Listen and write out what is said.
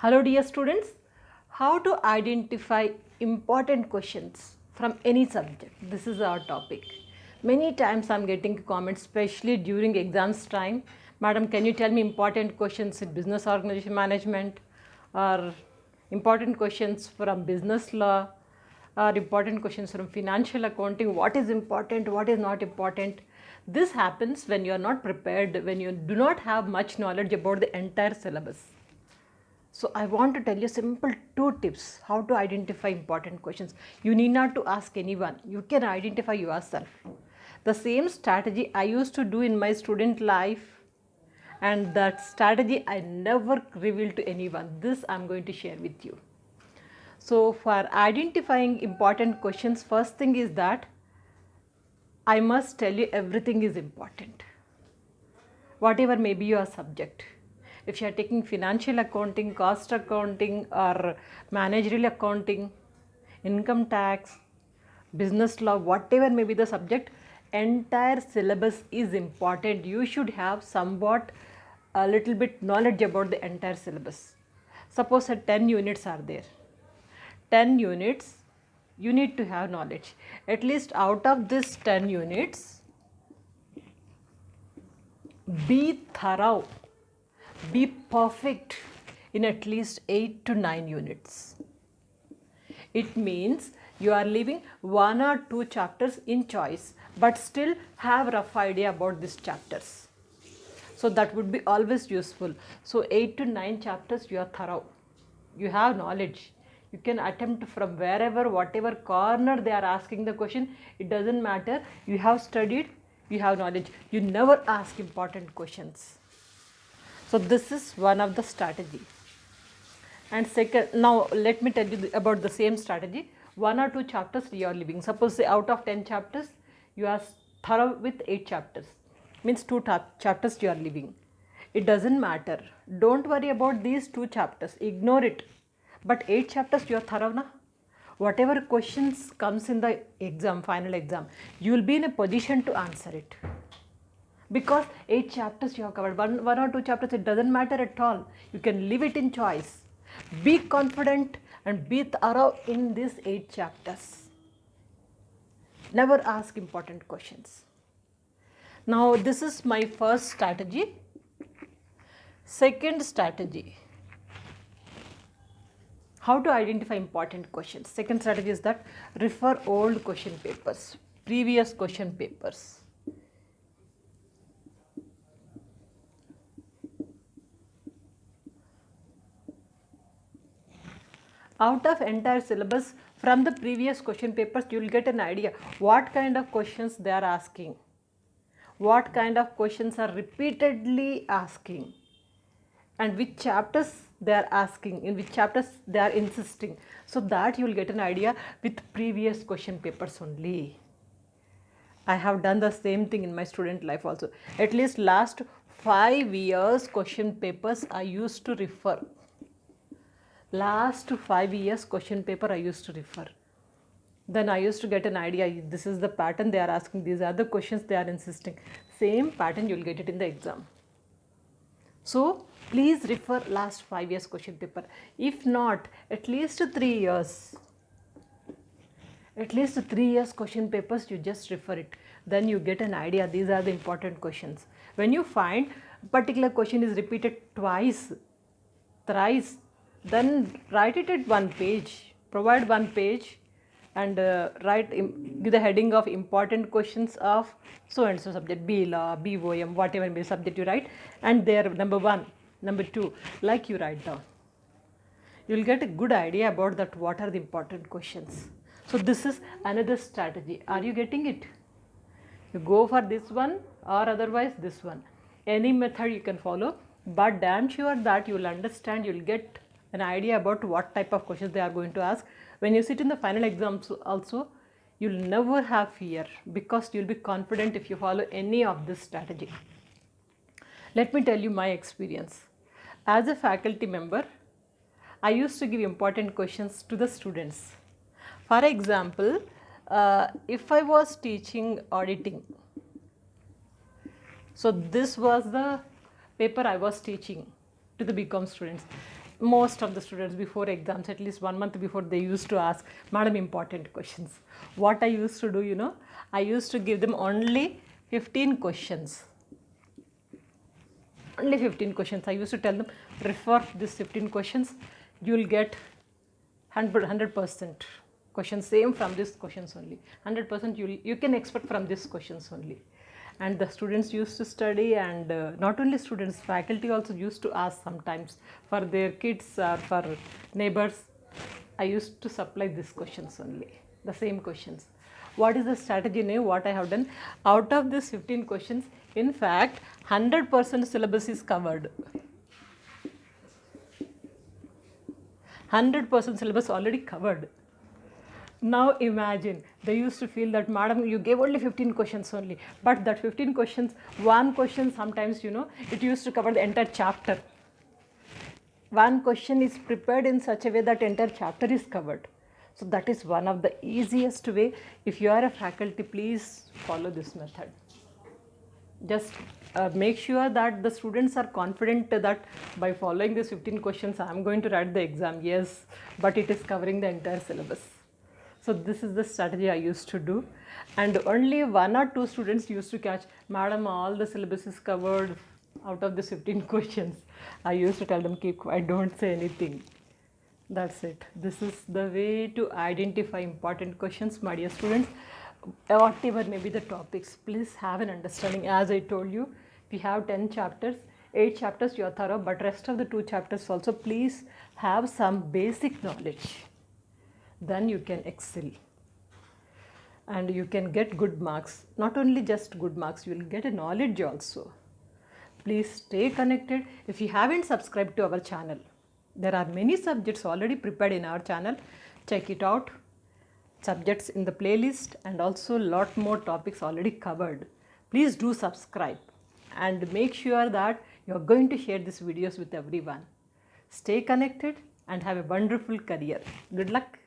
Hello dear students, how to identify important questions from any subject. This is our topic. Many times I am getting comments, especially during exams time. Madam, can you tell me important questions in business organization management, or important questions from business law, or important questions from financial accounting? What is important, what is not important? This happens when you are not prepared, when you do not have much knowledge about the entire syllabus. So I want to tell you simple 2 tips how to identify important questions. You need not to ask anyone. You can identify yourself. The same strategy I used to do in my student life, and that strategy I never revealed to anyone. This I am going to share with you. So for identifying important questions, first thing is that I must tell you everything is important. Whatever may be your subject. If you are taking financial accounting, cost accounting, or managerial accounting, income tax, business law, whatever may be the subject, entire syllabus is important. You should have somewhat a little bit knowledge about the entire syllabus. Suppose 10 units are there. 10 units, you need to have knowledge. At least out of this 10 units, be thorough. Be perfect in at least 8 to 9 units. It means you are leaving 1 or 2 chapters in choice, but still have rough idea about these chapters. So that would be always useful. So 8 to 9 chapters you are thorough. You have knowledge. You can attempt from wherever, whatever corner they are asking the question. It doesn't matter. You have studied, you have knowledge. You never ask important questions. So this is one of the strategy. And second, now let me tell you about the same strategy. 1 or 2 chapters you are leaving. Suppose say out of 10 chapters, you are thorough with 8 chapters. Means 2 chapters you are leaving. It doesn't matter. Don't worry about these 2 chapters. Ignore it. But 8 chapters you are thorough na. Whatever questions comes in the exam, final exam, you will be in a position to answer it. Because 8 chapters you have covered, one or 2 chapters, it doesn't matter at all. You can leave it in choice. Be confident and be thorough in these 8 chapters. Never ask important questions. Now this is my first strategy. Second strategy, how to identify important questions. Second strategy is that refer old question papers, previous question papers. Out of entire syllabus, from the previous question papers, you will get an idea what kind of questions they are asking, what kind of questions are repeatedly asking, and which chapters they are asking, in which chapters they are insisting. So that you will get an idea with previous question papers only. I have done the same thing in my student life also. At least last 5 years question papers I used to refer. Last 5 years question paper I used to refer. Then I used to get an idea, this is the pattern they are asking, these are the questions they are insisting. Same pattern you will get it in the exam. So please refer last 5 years question paper. If not, at least 3 years. At least 3 years question papers, you just refer it. Then you get an idea, these are the important questions. When you find a particular question is repeated twice, thrice, then write it at 1 page. Provide 1 page and give the heading of important questions of so and so subject, B law, BOM, whatever may be subject you write, and there number 1, number 2, like you write down. You will get a good idea about that what are the important questions. So this is another strategy. Are you getting it? You go for this one or otherwise this one. Any method you can follow, but damn sure that you will understand, you will get an idea about what type of questions they are going to ask. When you sit in the final exams also, you will never have fear because you will be confident if you follow any of this strategy. Let me tell you my experience. As a faculty member, I used to give important questions to the students. For example, if I was teaching auditing, so this was the paper I was teaching to the BCom students. most of the students before exams, at least 1 month before, they used to ask, Madam, important questions. What I used to do, I used to give them only 15 questions. Only 15 questions. I used to tell them, refer these 15 questions, you will get 100% questions, same from these questions only. 100% you can expect from these questions only. And the students used to study, and not only students, faculty also used to ask sometimes for their kids or for neighbors. I used to supply these questions only, the same questions. What is the strategy now? What I have done, out of these 15 questions, in fact 100% syllabus is covered. 100% syllabus already covered. Now imagine, they used to feel that, Madam, you gave only 15 questions only, but that 15 questions, one question sometimes, it used to cover the entire chapter. One question is prepared in such a way that entire chapter is covered. So that is one of the easiest way. If you are a faculty, please follow this method. Just make sure that the students are confident that by following these 15 questions, I am going to write the exam. Yes, but it is covering the entire syllabus. So this is the strategy I used to do, and only 1 or 2 students used to catch, Madam, all the syllabus is covered out of the 15 questions. I used to tell them, keep quiet, don't say anything. That's it. This is the way to identify important questions, my dear students. Whatever may be the topics, please have an understanding. As I told you, we have 10 chapters, 8 chapters you are thorough, but rest of the 2 chapters also, please have some basic knowledge. Then you can excel and you can get good marks. Not only just good marks, you will get a knowledge also. Please stay connected. If you haven't subscribed to our channel, there are many subjects already prepared in our channel. Check it out. Subjects in the playlist, and also lot more topics already covered. Please do subscribe and make sure that you are going to share these videos with everyone. Stay connected and have a wonderful career. Good luck.